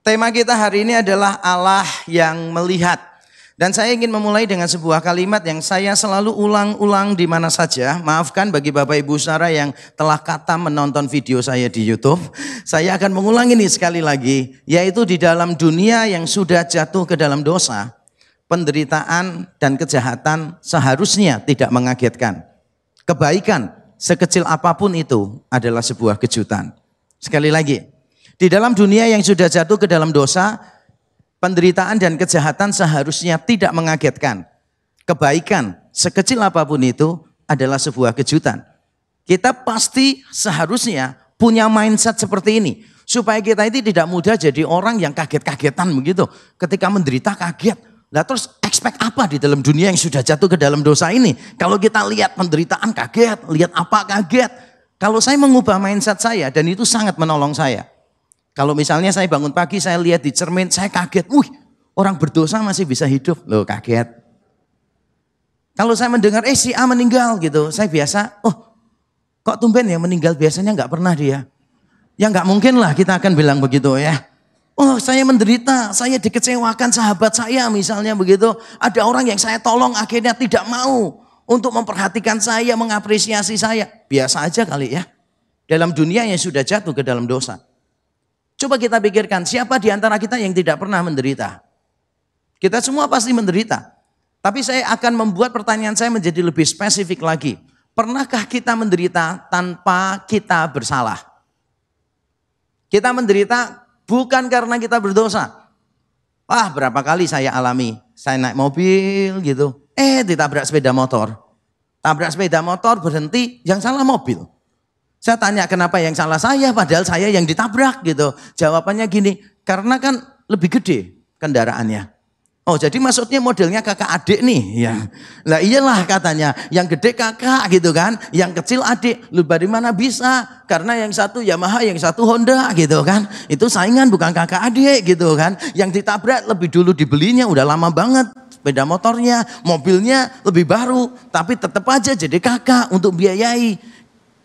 Tema kita hari ini adalah Allah yang melihat. Dan saya ingin memulai dengan sebuah kalimat yang saya selalu ulang-ulang di mana saja. Maafkan bagi Bapak Ibu Saudara yang telah khatam menonton video saya di YouTube. Saya akan mengulang ini sekali lagi. Yaitu di dalam dunia yang sudah jatuh ke dalam dosa, penderitaan dan kejahatan seharusnya tidak mengagetkan. Kebaikan sekecil apapun itu adalah sebuah kejutan. Sekali lagi, di dalam dunia yang sudah jatuh ke dalam dosa, penderitaan dan kejahatan seharusnya tidak mengagetkan. Kebaikan sekecil apapun itu adalah sebuah kejutan. Kita pasti seharusnya punya mindset seperti ini. Supaya kita itu tidak mudah jadi orang yang kaget-kagetan begitu. Ketika menderita kaget. Nah terus expect apa di dalam dunia yang sudah jatuh ke dalam dosa ini? Kalau kita lihat penderitaan kaget, lihat apa kaget. Kalau saya mengubah mindset saya dan itu sangat menolong saya. Kalau misalnya saya bangun pagi, saya lihat di cermin, saya kaget. Orang berdosa masih bisa hidup. Loh kaget. Kalau saya mendengar, si A meninggal gitu. Saya biasa, kok tumben ya meninggal, biasanya nggak pernah dia. Ya nggak mungkin lah kita akan bilang begitu ya. Saya menderita, saya dikecewakan sahabat saya misalnya begitu. Ada orang yang saya tolong akhirnya tidak mau untuk memperhatikan saya, mengapresiasi saya. Biasa aja kali ya. Dalam dunia yang sudah jatuh ke dalam dosa. Coba kita pikirkan siapa di antara kita yang tidak pernah menderita. Kita semua pasti menderita. Tapi saya akan membuat pertanyaan saya menjadi lebih spesifik lagi. Pernahkah kita menderita tanpa kita bersalah? Kita menderita bukan karena kita berdosa. Berapa kali saya alami. Saya naik mobil gitu. Ditabrak sepeda motor. Tabrak sepeda motor berhenti, yang salah mobil. Saya tanya kenapa yang salah saya padahal saya yang ditabrak gitu. Jawabannya gini, karena kan lebih gede kendaraannya. Jadi maksudnya modelnya kakak adik nih. Ya. Lah iyalah katanya, yang gede kakak gitu kan, yang kecil adik. Lu dari mana bisa? Karena yang satu Yamaha, yang satu Honda gitu kan. Itu saingan bukan kakak adik gitu kan. Yang ditabrak lebih dulu dibelinya udah lama banget. Sepeda motornya, mobilnya lebih baru. Tapi tetap aja jadi kakak untuk biayai.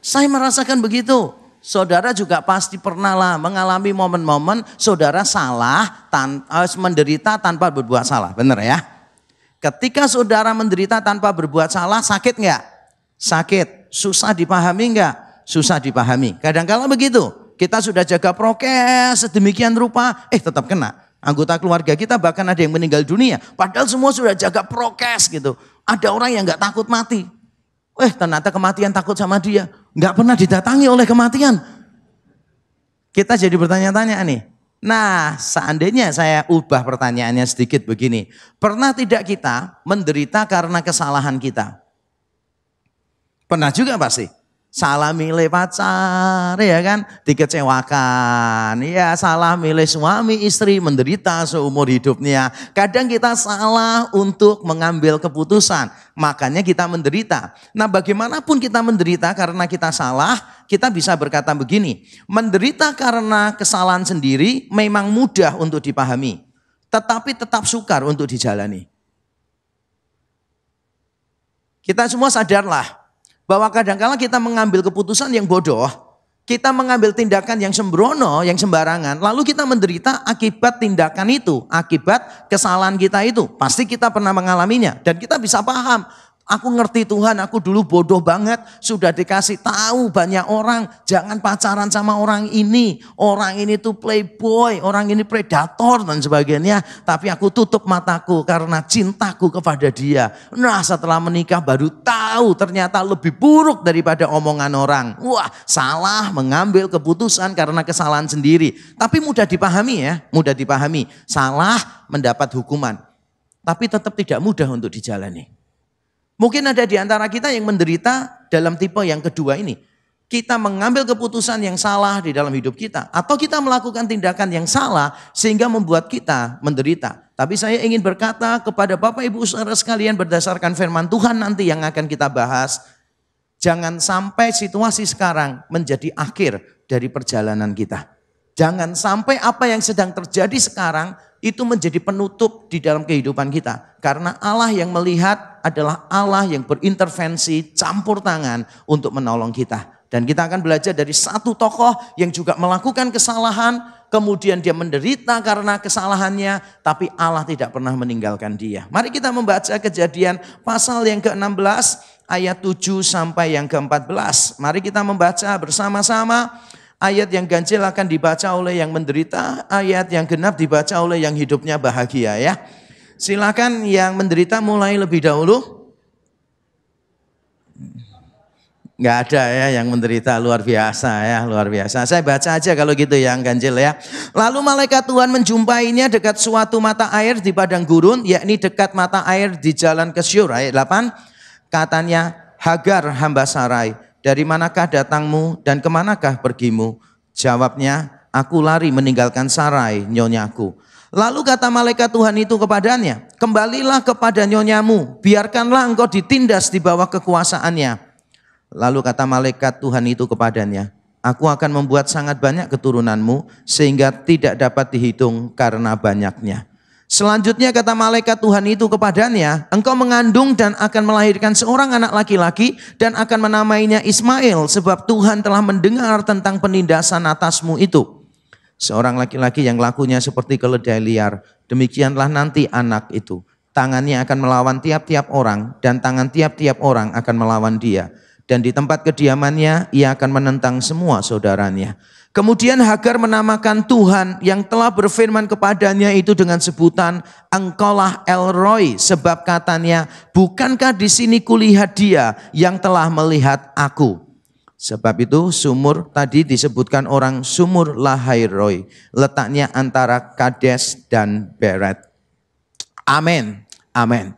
Saya merasakan begitu. Saudara juga pasti pernah lah mengalami momen-momen saudara salah, menderita tanpa berbuat salah. Benar ya? Ketika saudara menderita tanpa berbuat salah, sakit nggak? Sakit. Susah dipahami nggak? Susah dipahami. Kadang-kala begitu. Kita sudah jaga prokes sedemikian rupa, tetap kena. Anggota keluarga kita bahkan ada yang meninggal dunia. Padahal semua sudah jaga prokes gitu. Ada orang yang nggak takut mati. Ternyata kematian takut sama dia. Nggak pernah didatangi oleh kematian. Kita jadi bertanya-tanya nih. Nah, seandainya saya ubah pertanyaannya sedikit begini. Pernah tidak kita menderita karena kesalahan kita? Pernah juga pasti. Salah milih pacar ya kan, dikecewakan. Ya salah milih suami istri, menderita seumur hidupnya. Kadang kita salah untuk mengambil keputusan, makanya kita menderita. Nah bagaimanapun kita menderita karena kita salah, kita bisa berkata begini. Menderita karena kesalahan sendiri memang mudah untuk dipahami. Tetapi tetap sukar untuk dijalani. Kita semua sadarlah bahwa kadang-kala kita mengambil keputusan yang bodoh, kita mengambil tindakan yang sembrono, yang sembarangan, lalu kita menderita akibat tindakan itu, akibat kesalahan kita itu. Pasti kita pernah mengalaminya dan kita bisa paham. Aku ngerti Tuhan, aku dulu bodoh banget, sudah dikasih tahu banyak orang, jangan pacaran sama orang ini tuh playboy, orang ini predator dan sebagainya. Tapi aku tutup mataku karena cintaku kepada dia. Nah setelah menikah baru tahu ternyata lebih buruk daripada omongan orang. Wah salah mengambil keputusan karena kesalahan sendiri. Tapi mudah dipahami ya, mudah dipahami. Salah mendapat hukuman, tapi tetap tidak mudah untuk dijalani. Mungkin ada di antara kita yang menderita dalam tipe yang kedua ini. Kita mengambil keputusan yang salah di dalam hidup kita. Atau kita melakukan tindakan yang salah sehingga membuat kita menderita. Tapi saya ingin berkata kepada Bapak Ibu Saudara sekalian berdasarkan firman Tuhan nanti yang akan kita bahas. Jangan sampai situasi sekarang menjadi akhir dari perjalanan kita. Jangan sampai apa yang sedang terjadi sekarang itu menjadi penutup di dalam kehidupan kita. Karena Allah yang melihat adalah Allah yang berintervensi, campur tangan untuk menolong kita. Dan kita akan belajar dari satu tokoh yang juga melakukan kesalahan, kemudian dia menderita karena kesalahannya, tapi Allah tidak pernah meninggalkan dia. Mari kita membaca Kejadian pasal yang ke-16 ayat 7 sampai yang ke-14. Mari kita membaca bersama-sama. Ayat yang ganjil akan dibaca oleh yang menderita, ayat yang genap dibaca oleh yang hidupnya bahagia ya. Silakan yang menderita mulai lebih dahulu. Nggak ada ya yang menderita, luar biasa ya, luar biasa. Saya baca aja kalau gitu yang ganjil ya. Lalu malaikat Tuhan menjumpainya dekat suatu mata air di padang gurun, yakni dekat mata air di jalan ke Syur. Ayat 8, katanya, Hagar hamba Sarai, dari manakah datangmu dan kemanakah pergimu? Jawabnya, aku lari meninggalkan Sarai, nyonyaku. Lalu kata malaikat Tuhan itu kepadanya, kembalilah kepada nyonyamu, biarkanlah engkau ditindas di bawah kekuasaannya. Lalu kata malaikat Tuhan itu kepadanya, aku akan membuat sangat banyak keturunanmu sehingga tidak dapat dihitung karena banyaknya. Selanjutnya kata malaikat Tuhan itu kepadanya, engkau mengandung dan akan melahirkan seorang anak laki-laki dan akan menamainya Ismail sebab Tuhan telah mendengar tentang penindasan atasmu itu. Seorang laki-laki yang lakunya seperti keledai liar, demikianlah nanti anak itu. Tangannya akan melawan tiap-tiap orang dan tangan tiap-tiap orang akan melawan dia. Dan di tempat kediamannya ia akan menentang semua saudaranya. Kemudian Hagar menamakan Tuhan yang telah berfirman kepadanya itu dengan sebutan engkaulah El Roi, sebab katanya bukankah di sini kulihat dia yang telah melihat aku. Sebab itu sumur tadi disebutkan orang sumur Lahai Roi, letaknya antara Kades dan Beret. Amin. Amin.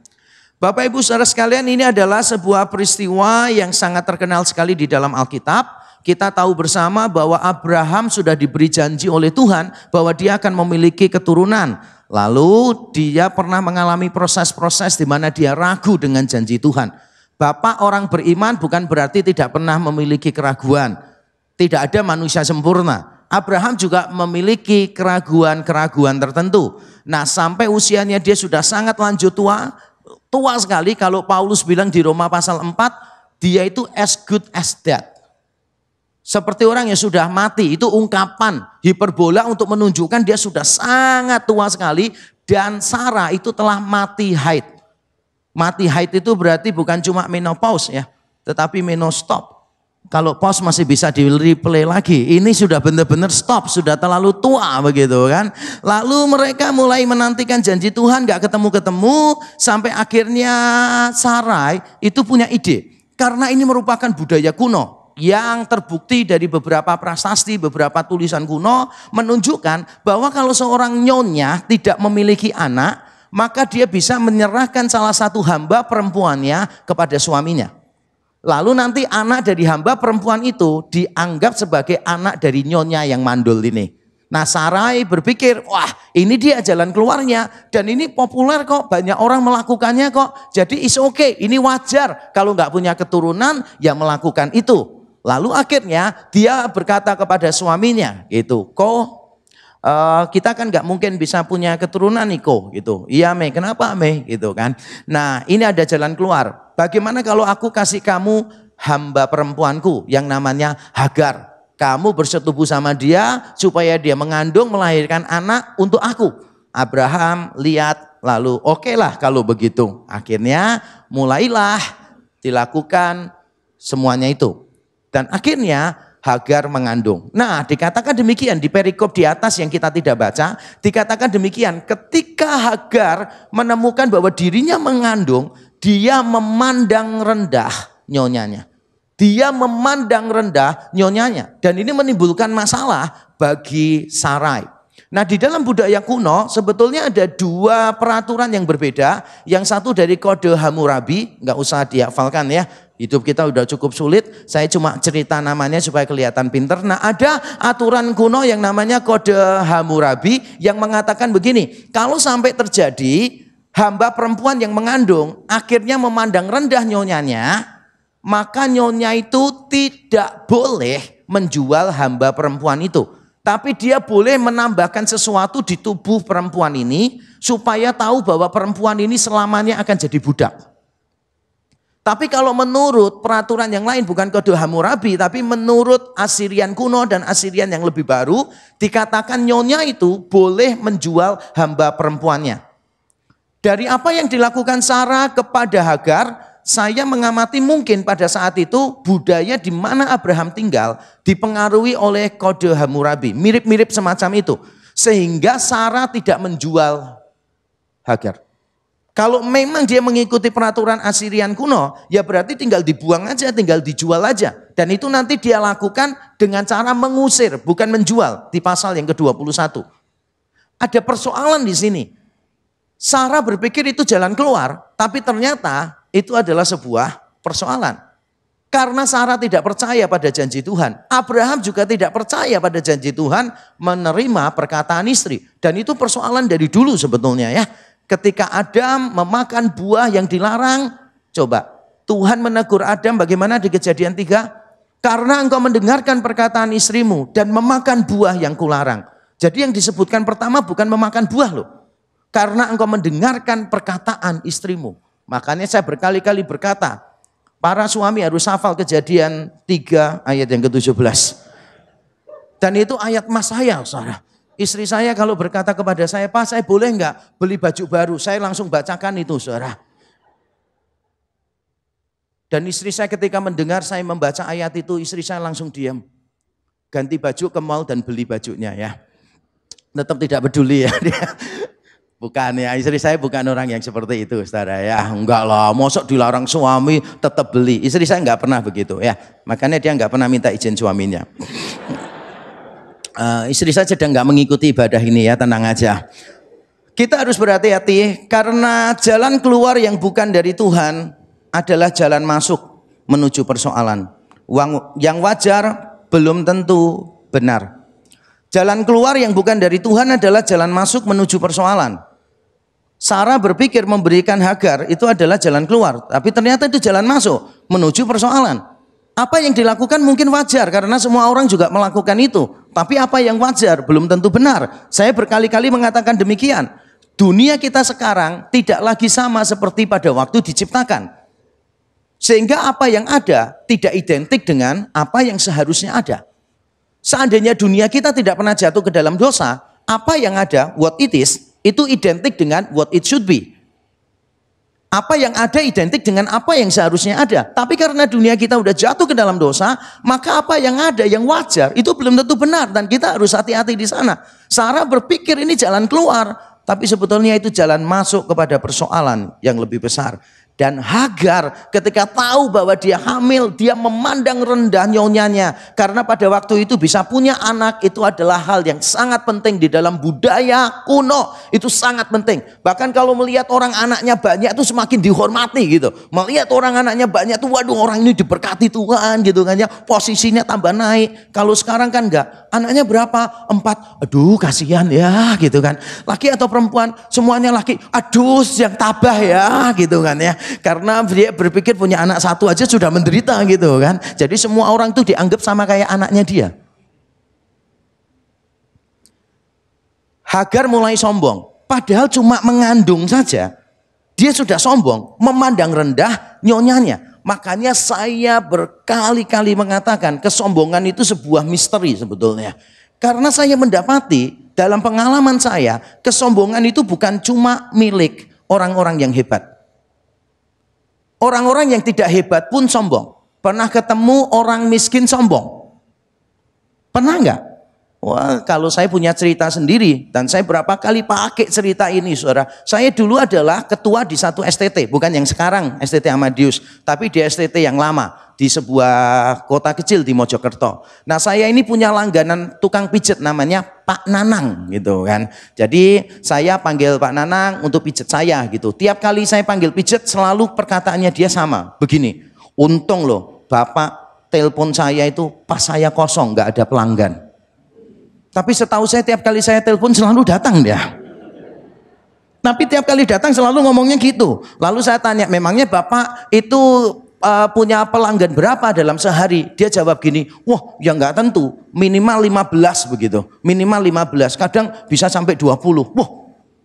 Bapak Ibu saudara sekalian, ini adalah sebuah peristiwa yang sangat terkenal sekali di dalam Alkitab. Kita tahu bersama bahwa Abraham sudah diberi janji oleh Tuhan bahwa dia akan memiliki keturunan. Lalu dia pernah mengalami proses-proses di mana dia ragu dengan janji Tuhan. Bapak orang beriman bukan berarti tidak pernah memiliki keraguan. Tidak ada manusia sempurna. Abraham juga memiliki keraguan-keraguan tertentu. Nah, sampai usianya dia sudah sangat lanjut tua sekali. Kalau Paulus bilang di Roma pasal 4, dia itu as good as dead. Seperti orang yang sudah mati, itu ungkapan hiperbola untuk menunjukkan dia sudah sangat tua sekali dan Sarah itu telah mati haid. Mati haid itu berarti bukan cuma menopause ya, tetapi menostop. Kalau pause masih bisa di replay lagi. Ini sudah benar-benar stop, sudah terlalu tua begitu kan. Lalu mereka mulai menantikan janji Tuhan, gak ketemu-ketemu. Sampai akhirnya Sarai itu punya ide. Karena ini merupakan budaya kuno yang terbukti dari beberapa prasasti, beberapa tulisan kuno menunjukkan bahwa kalau seorang nyonya tidak memiliki anak, maka dia bisa menyerahkan salah satu hamba perempuannya kepada suaminya. Lalu nanti anak dari hamba perempuan itu dianggap sebagai anak dari nyonya yang mandul ini. Nah Sarai berpikir, wah ini dia jalan keluarnya. Dan ini populer kok, banyak orang melakukannya kok. Jadi it's okay, ini wajar. Kalau nggak punya keturunan ya melakukan itu. Lalu akhirnya dia berkata kepada suaminya, gitu, kita kan nggak mungkin bisa punya keturunan nih gitu. Iya Me, kenapa Me? Gitu kan. Nah ini ada jalan keluar. Bagaimana kalau aku kasih kamu hamba perempuanku yang namanya Hagar. Kamu bersetubuh sama dia supaya dia mengandung melahirkan anak untuk aku. Abraham lihat lalu oke lah kalau begitu. Akhirnya mulailah dilakukan semuanya itu. Dan akhirnya Hagar mengandung. Nah dikatakan demikian di perikop di atas yang kita tidak baca. Dikatakan demikian ketika Hagar menemukan bahwa dirinya mengandung. Dia memandang rendah nyonyanya. Dia memandang rendah nyonyanya. Dan ini menimbulkan masalah bagi Sarai. Nah di dalam budaya kuno sebetulnya ada dua peraturan yang berbeda. Yang satu dari kode Hammurabi, nggak usah dihafalkan ya. Hidup kita udah cukup sulit, saya cuma cerita namanya supaya kelihatan pinter. Nah ada aturan kuno yang namanya kode Hammurabi yang mengatakan begini. Kalau sampai terjadi hamba perempuan yang mengandung akhirnya memandang rendah nyonyanya, maka nyonya itu tidak boleh menjual hamba perempuan itu. Tapi dia boleh menambahkan sesuatu di tubuh perempuan ini supaya tahu bahwa perempuan ini selamanya akan jadi budak. Tapi kalau menurut peraturan yang lain, bukan kode Hammurabi, tapi menurut Assyrian kuno dan Assyrian yang lebih baru, dikatakan nyonya itu boleh menjual hamba perempuannya. Dari apa yang dilakukan Sarah kepada Hagar, saya mengamati mungkin pada saat itu budaya di mana Abraham tinggal dipengaruhi oleh kode Hammurabi, mirip-mirip semacam itu. Sehingga Sarah tidak menjual Hagar. Kalau memang dia mengikuti peraturan Assyrian kuno, ya berarti tinggal dibuang aja, tinggal dijual aja. Dan itu nanti dia lakukan dengan cara mengusir, bukan menjual di pasal yang ke-21. Ada persoalan di sini. Sarah berpikir itu jalan keluar, tapi ternyata itu adalah sebuah persoalan. Karena Sarah tidak percaya pada janji Tuhan. Abraham juga tidak percaya pada janji Tuhan menerima perkataan istri. Dan itu persoalan dari dulu sebetulnya ya. Ketika Adam memakan buah yang dilarang, coba Tuhan menegur Adam bagaimana di Kejadian 3? Karena engkau mendengarkan perkataan istrimu dan memakan buah yang kularang. Jadi yang disebutkan pertama bukan memakan buah loh. Karena engkau mendengarkan perkataan istrimu. Makanya saya berkali-kali berkata, para suami harus hafal Kejadian 3 ayat yang ke-17. Dan itu ayat mas saya, saudara. Istri saya kalau berkata kepada saya, Pak saya boleh enggak beli baju baru? Saya langsung bacakan itu saudara. Dan istri saya ketika mendengar saya membaca ayat itu, istri saya langsung diam. Ganti baju ke mall dan beli bajunya ya. Tetap tidak peduli ya dia. Bukan ya, istri saya bukan orang yang seperti itu saudara ya. Enggak lah, mosok dilarang suami tetap beli. Istri saya enggak pernah begitu ya. Makanya dia enggak pernah minta izin suaminya. Istri saya sedang nggak mengikuti ibadah ini ya, tenang aja. Kita harus berhati-hati karena jalan keluar yang bukan dari Tuhan adalah jalan masuk menuju persoalan. Yang wajar belum tentu benar. Jalan keluar yang bukan dari Tuhan adalah jalan masuk menuju persoalan. Sarah berpikir memberikan Hagar itu adalah jalan keluar, tapi ternyata itu jalan masuk menuju persoalan. Apa yang dilakukan mungkin wajar karena semua orang juga melakukan itu. Tapi apa yang wajar belum tentu benar. Saya berkali-kali mengatakan demikian. Dunia kita sekarang tidak lagi sama seperti pada waktu diciptakan. Sehingga apa yang ada tidak identik dengan apa yang seharusnya ada. Seandainya dunia kita tidak pernah jatuh ke dalam dosa, apa yang ada, what it is, itu identik dengan what it should be. Apa yang ada identik dengan apa yang seharusnya ada. Tapi karena dunia kita udah jatuh ke dalam dosa, maka apa yang ada yang wajar itu belum tentu benar dan kita harus hati-hati di sana. Sarah berpikir ini jalan keluar, tapi sebetulnya itu jalan masuk kepada persoalan yang lebih besar. Dan Hagar ketika tahu bahwa dia hamil, dia memandang rendah nyonyanya. Karena pada waktu itu bisa punya anak itu adalah hal yang sangat penting di dalam budaya kuno. Itu sangat penting. Bahkan kalau melihat orang anaknya banyak itu semakin dihormati gitu. Melihat orang anaknya banyak tuh waduh orang ini diberkati Tuhan gitu kan ya. Posisinya tambah naik. Kalau sekarang kan enggak. Anaknya berapa? 4. Aduh kasihan ya gitu kan. Laki atau perempuan semuanya laki. Aduh yang tabah ya gitu kan ya. Karena dia berpikir punya anak satu aja sudah menderita gitu kan. Jadi semua orang tuh dianggap sama kayak anaknya dia. Hagar mulai sombong. Padahal cuma mengandung saja. Dia sudah sombong. Memandang rendah nyonyanya. Makanya saya berkali-kali mengatakan kesombongan itu sebuah misteri sebetulnya. Karena saya mendapati dalam pengalaman saya. Kesombongan itu bukan cuma milik orang-orang yang hebat. Orang-orang yang tidak hebat pun sombong. Pernah ketemu orang miskin sombong? Pernah enggak? Wah, kalau saya punya cerita sendiri dan saya berapa kali pakai cerita ini, saudara. Saya dulu adalah ketua di satu STT, bukan yang sekarang STT Amadius, tapi di STT yang lama di sebuah kota kecil di Mojokerto. Nah, saya ini punya langganan tukang pijet namanya Pak Nanang gitu kan. Jadi saya panggil Pak Nanang untuk pijet saya gitu. Tiap kali saya panggil pijet selalu perkataannya dia sama. Begini, untung loh Bapak telepon saya itu pas saya kosong nggak ada pelanggan. Tapi setahu saya tiap kali saya telepon selalu datang dia. Tapi tiap kali datang selalu ngomongnya gitu. Lalu saya tanya, memangnya Bapak itu punya pelanggan berapa dalam sehari? Dia jawab gini, wah ya nggak tentu, minimal 15 begitu. Minimal 15, kadang bisa sampai 20. Wah,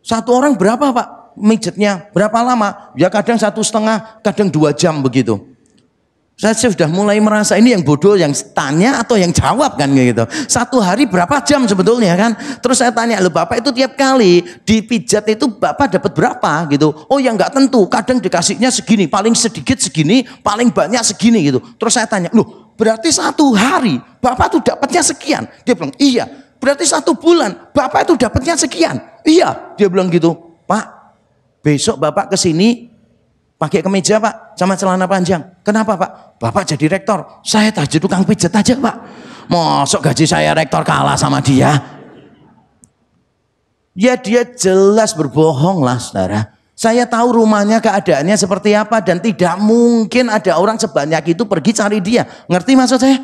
satu orang berapa Pak? Mijetnya berapa lama? Ya kadang 1,5, kadang 2 jam begitu. Saya sudah mulai merasa ini yang bodoh yang tanya atau yang jawab kan gitu. 1 hari berapa jam sebetulnya kan? Terus saya tanya, loh Bapak itu tiap kali dipijat itu Bapak dapat berapa gitu? Oh ya nggak tentu, kadang dikasihnya segini, paling sedikit segini, paling banyak segini gitu. Terus saya tanya, loh berarti 1 hari Bapak tuh dapatnya sekian? Dia bilang, iya. Berarti 1 bulan Bapak itu dapatnya sekian? Iya. Dia bilang gitu, Pak besok Bapak kesini pakai kemeja Pak, sama celana panjang. Kenapa Pak? Bapak jadi rektor, saya jadi tukang pijat aja Pak. Mosok gaji saya rektor kalah sama dia? Ya dia jelas berbohong lah saudara. Saya tahu rumahnya keadaannya seperti apa dan tidak mungkin ada orang sebanyak itu pergi cari dia. Ngerti maksud saya?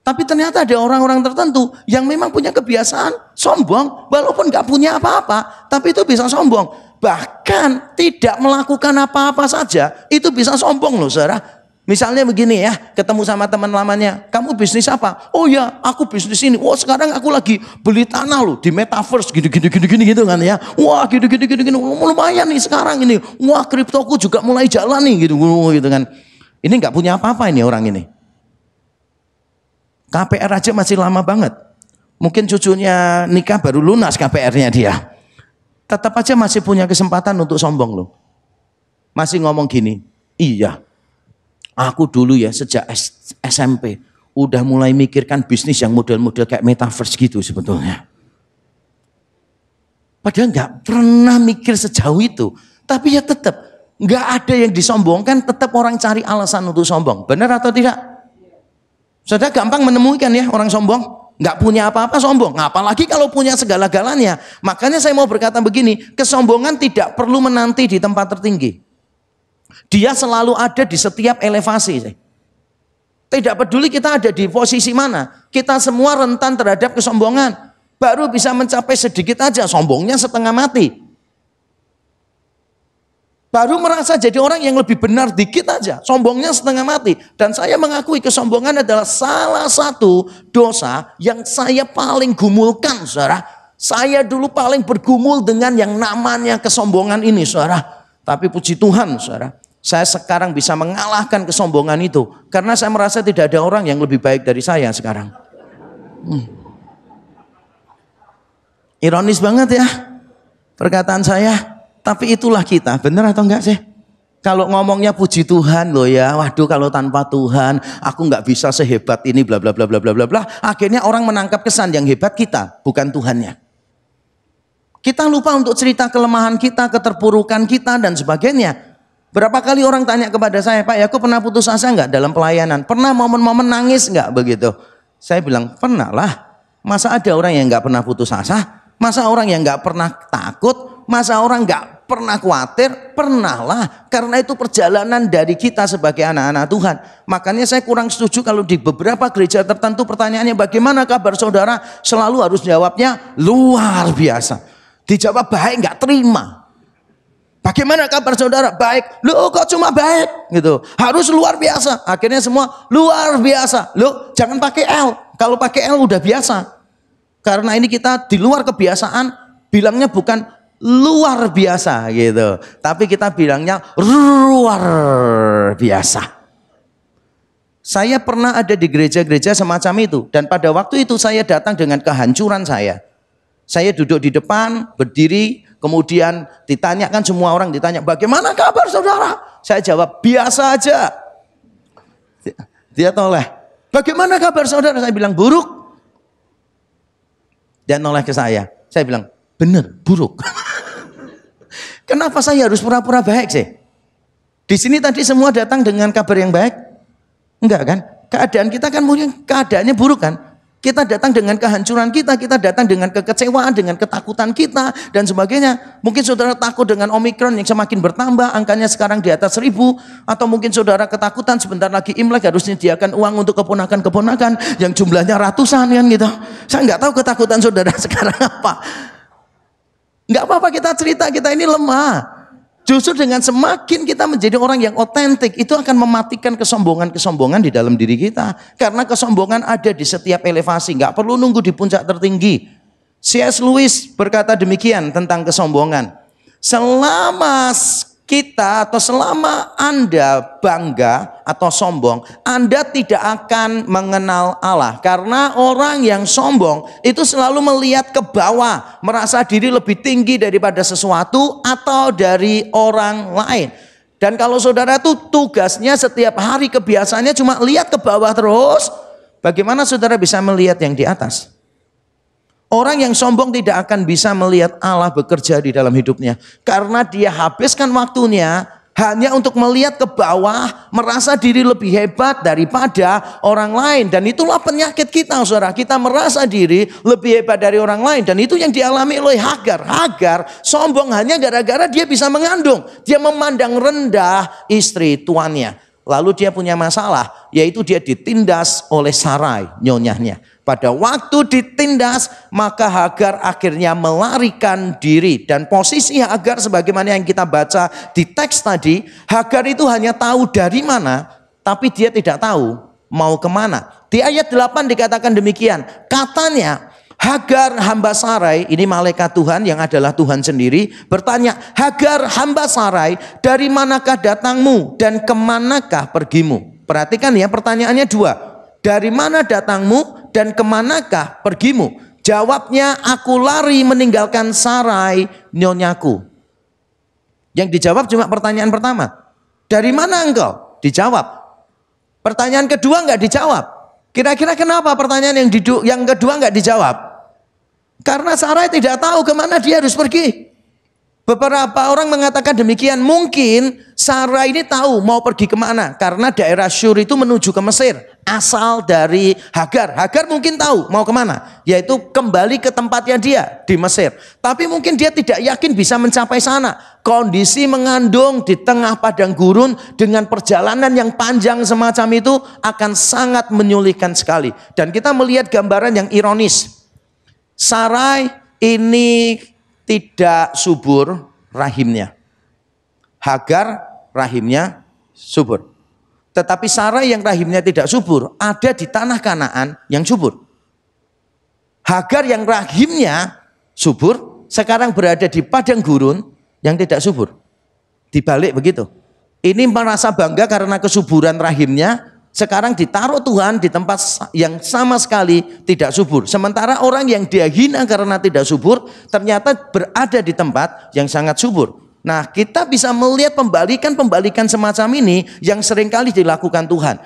Tapi ternyata ada orang-orang tertentu yang memang punya kebiasaan sombong walaupun nggak punya apa-apa, tapi itu bisa sombong. Bahkan tidak melakukan apa-apa saja itu bisa sombong loh saudara. Misalnya begini ya, ketemu sama teman lamanya, kamu bisnis apa? Oh ya, aku bisnis ini. Wah sekarang aku lagi beli tanah loh di metaverse, gini gitu kan ya. Wah gini, lumayan nih sekarang ini. Wah kriptoku juga mulai jalan nih gitu kan. Ini nggak punya apa-apa ini orang ini. KPR aja masih lama banget. Mungkin cucunya nikah baru lunas KPR-nya dia. Tetap aja masih punya kesempatan untuk sombong loh. Masih ngomong gini, iya. Aku dulu ya sejak SMP udah mulai mikirkan bisnis yang model-model kayak metaverse gitu sebetulnya. Padahal nggak pernah mikir sejauh itu. Tapi ya tetap nggak ada yang disombongkan, tetap orang cari alasan untuk sombong. Benar atau tidak? Saudara gampang menemukan ya orang sombong. Nggak punya apa-apa sombong. Apalagi kalau punya segala-galanya. Makanya saya mau berkata begini, kesombongan tidak perlu menanti di tempat tertinggi. Dia selalu ada di setiap elevasi. Tidak peduli kita ada di posisi mana. Kita semua rentan terhadap kesombongan. Baru bisa mencapai sedikit aja, sombongnya setengah mati. Baru merasa jadi orang yang lebih benar dikit aja, sombongnya setengah mati. Dan saya mengakui kesombongan adalah salah satu dosa yang saya paling gumulkan, saudara. Saya dulu paling bergumul dengan yang namanya kesombongan ini, saudara. Tapi puji Tuhan, saudara, saya sekarang bisa mengalahkan kesombongan itu. Karena saya merasa tidak ada orang yang lebih baik dari saya sekarang. Ironis banget ya perkataan saya. Tapi itulah kita, benar atau enggak sih? Kalau ngomongnya puji Tuhan loh ya, waduh kalau tanpa Tuhan aku nggak bisa sehebat ini bla bla bla bla bla bla bla. Akhirnya orang menangkap kesan yang hebat kita, bukan Tuhannya. Kita lupa untuk cerita kelemahan kita, keterpurukan kita dan sebagainya. Berapa kali orang tanya kepada saya, Pak, ya aku pernah putus asa nggak dalam pelayanan? Pernah momen-momen nangis nggak begitu? Saya bilang pernah lah. Masa ada orang yang nggak pernah putus asa? Masa orang yang nggak pernah takut? Masa orang nggak pernah khawatir? Pernah lah. Karena itu perjalanan dari kita sebagai anak-anak Tuhan. Makanya saya kurang setuju kalau di beberapa gereja tertentu pertanyaannya bagaimana kabar saudara? Selalu harus jawabnya luar biasa. Dijawab baik nggak terima. Bagaimana kabar saudara? Baik. Loh kok cuma baik gitu. Harus luar biasa. Akhirnya semua luar biasa. Loh jangan pakai L. Kalau pakai L udah biasa. Karena ini kita di luar kebiasaan bilangnya bukan luar biasa gitu. Tapi kita bilangnya luar biasa. Saya pernah ada di gereja-gereja semacam itu. Dan pada waktu itu saya datang dengan kehancuran saya. Saya duduk di depan, berdiri, kemudian ditanyakan semua orang ditanya, bagaimana kabar saudara? Saya jawab, biasa aja. Dia toleh, bagaimana kabar saudara? Saya bilang, buruk. Dia noleh ke saya bilang, benar, buruk. Kenapa saya harus pura-pura baik sih? Di sini tadi semua datang dengan kabar yang baik? Enggak kan? Keadaan kita kan mungkin keadaannya buruk kan? Kita datang dengan kehancuran kita datang dengan kekecewaan, dengan ketakutan kita, dan sebagainya. Mungkin saudara takut dengan Omikron yang semakin bertambah, angkanya sekarang di atas 1.000. Atau mungkin saudara ketakutan sebentar lagi Imlek harus menyediakan uang untuk keponakan-keponakan yang jumlahnya ratusan kan gitu. Saya nggak tahu ketakutan saudara sekarang apa. Nggak apa-apa kita cerita, kita ini lemah. Justru dengan semakin kita menjadi orang yang otentik, itu akan mematikan kesombongan-kesombongan di dalam diri kita. Karena kesombongan ada di setiap elevasi, nggak perlu nunggu di puncak tertinggi. C.S. Lewis berkata demikian tentang kesombongan. Selama kita atau selama Anda bangga atau sombong, Anda tidak akan mengenal Allah. Karena orang yang sombong itu selalu melihat ke bawah, merasa diri lebih tinggi daripada sesuatu atau dari orang lain. Dan kalau saudara itu tugasnya setiap hari kebiasaannya cuma lihat ke bawah terus, bagaimana saudara bisa melihat yang di atas? Orang yang sombong tidak akan bisa melihat Allah bekerja di dalam hidupnya. Karena dia habiskan waktunya hanya untuk melihat ke bawah, merasa diri lebih hebat daripada orang lain. Dan itulah penyakit kita, saudara. Kita merasa diri lebih hebat dari orang lain. Dan itu yang dialami oleh Hagar. Hagar sombong hanya gara-gara dia bisa mengandung. Dia memandang rendah istri tuannya. Lalu dia punya masalah, yaitu dia ditindas oleh Sarai, nyonyahnya. Pada waktu ditindas, maka Hagar akhirnya melarikan diri. Dan posisi Hagar sebagaimana yang kita baca di teks tadi, Hagar itu hanya tahu dari mana, tapi dia tidak tahu mau kemana. Di ayat 8 dikatakan demikian, katanya Hagar hamba Sarai, ini malaikat Tuhan yang adalah Tuhan sendiri, bertanya, Hagar hamba Sarai, dari manakah datangmu dan kemanakah pergimu? Perhatikan ya, pertanyaannya dua. Dari mana datangmu dan kemanakah pergimu? Jawabnya, aku lari meninggalkan Sarai nyonyaku. Yang dijawab cuma pertanyaan pertama. Dari mana engkau? Dijawab. Pertanyaan kedua enggak dijawab. Kira-kira kenapa pertanyaan yang kedua enggak dijawab? Karena Sarai tidak tahu kemana dia harus pergi. Beberapa orang mengatakan demikian, mungkin Sarai ini tahu mau pergi kemana. Karena daerah Syur itu menuju ke Mesir. Asal dari Hagar. Hagar mungkin tahu mau kemana. Yaitu kembali ke tempatnya dia di Mesir. Tapi mungkin dia tidak yakin bisa mencapai sana. Kondisi mengandung di tengah padang gurun dengan perjalanan yang panjang semacam itu akan sangat menyulitkan sekali. Dan kita melihat gambaran yang ironis. Sarai ini tidak subur rahimnya. Hagar rahimnya subur. Tetapi Sarai yang rahimnya tidak subur ada di tanah Kanaan yang subur. Hagar yang rahimnya subur sekarang berada di padang gurun yang tidak subur. Dibalik begitu. Ini merasa bangga karena kesuburan rahimnya. Sekarang ditaruh Tuhan di tempat yang sama sekali tidak subur. Sementara orang yang dia hina karena tidak subur ternyata berada di tempat yang sangat subur. Nah, kita bisa melihat pembalikan semacam ini yang seringkali dilakukan Tuhan.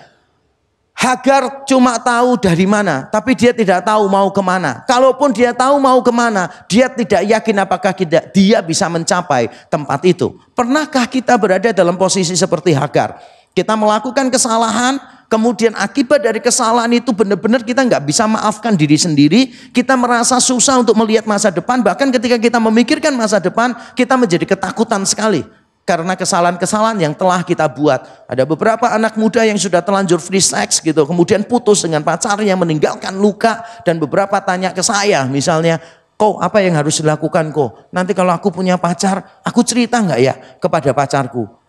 Hagar cuma tahu dari mana, tapi dia tidak tahu mau kemana. Kalaupun dia tahu mau kemana, dia tidak yakin apakah dia bisa mencapai tempat itu. Pernahkah kita berada dalam posisi seperti Hagar? Kita melakukan kesalahan, kemudian akibat dari kesalahan itu benar-benar kita nggak bisa maafkan diri sendiri. Kita merasa susah untuk melihat masa depan. Bahkan ketika kita memikirkan masa depan, kita menjadi ketakutan sekali. Karena kesalahan-kesalahan yang telah kita buat. Ada beberapa anak muda yang sudah terlanjur free sex gitu. Kemudian putus dengan pacarnya, meninggalkan luka. Dan beberapa tanya ke saya misalnya, kok apa yang harus dilakukan kok? Nanti kalau aku punya pacar, aku cerita nggak ya kepada pacarku?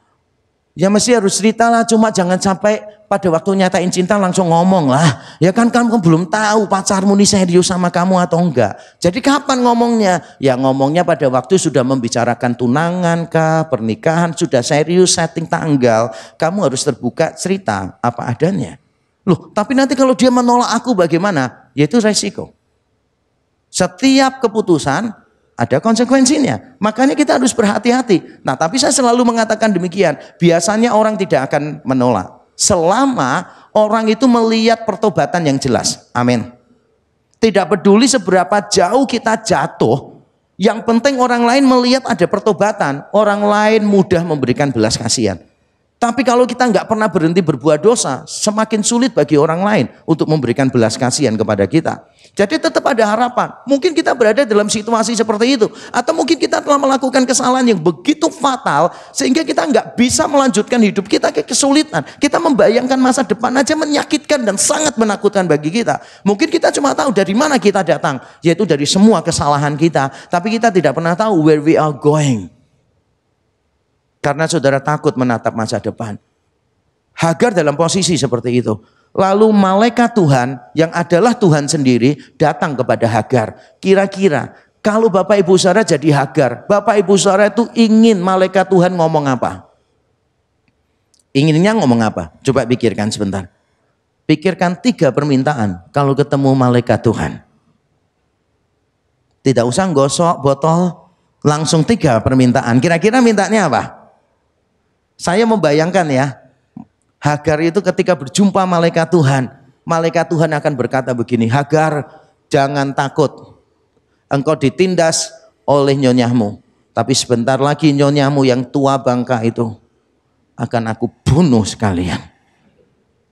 Ya mesti harus cerita lah, cuma jangan sampai pada waktu nyatain cinta langsung ngomong lah. Ya kan kamu belum tahu pacarmu ini serius sama kamu atau enggak. Jadi kapan ngomongnya? Ya ngomongnya pada waktu sudah membicarakan tunangan kah, pernikahan, sudah serius setting tanggal. Kamu harus terbuka cerita apa adanya. Loh, tapi nanti kalau dia menolak aku bagaimana? Ya itu resiko. Setiap keputusan ada konsekuensinya. Makanya kita harus berhati-hati. Nah, tapi saya selalu mengatakan demikian. Biasanya orang tidak akan menolak. Selama orang itu melihat pertobatan yang jelas. Amin. Tidak peduli seberapa jauh kita jatuh. Yang penting orang lain melihat ada pertobatan. Orang lain mudah memberikan belas kasihan. Tapi kalau kita nggak pernah berhenti berbuat dosa, semakin sulit bagi orang lain untuk memberikan belas kasihan kepada kita. Jadi tetap ada harapan. Mungkin kita berada dalam situasi seperti itu. Atau mungkin kita telah melakukan kesalahan yang begitu fatal, sehingga kita nggak bisa melanjutkan hidup kita ke kesulitan. Kita membayangkan masa depan aja menyakitkan dan sangat menakutkan bagi kita. Mungkin kita cuma tahu dari mana kita datang, yaitu dari semua kesalahan kita. Tapi kita tidak pernah tahu where we are going. Karena saudara takut menatap masa depan. Hagar dalam posisi seperti itu. Lalu malaikat Tuhan yang adalah Tuhan sendiri datang kepada Hagar. Kira-kira Kalau Bapak Ibu Saudara jadi Hagar, Bapak Ibu Saudara itu ingin malaikat Tuhan ngomong apa? Inginnya ngomong apa? Coba pikirkan sebentar. Pikirkan 3 permintaan kalau ketemu malaikat Tuhan. Tidak usah gosok botol, langsung 3 permintaan. Kira-kira mintanya apa? Saya membayangkan ya, Hagar itu ketika berjumpa malaikat Tuhan akan berkata begini, Hagar, jangan takut. Engkau ditindas oleh nyonyamu. Tapi sebentar lagi nyonyamu yang tua bangka itu akan aku bunuh sekalian.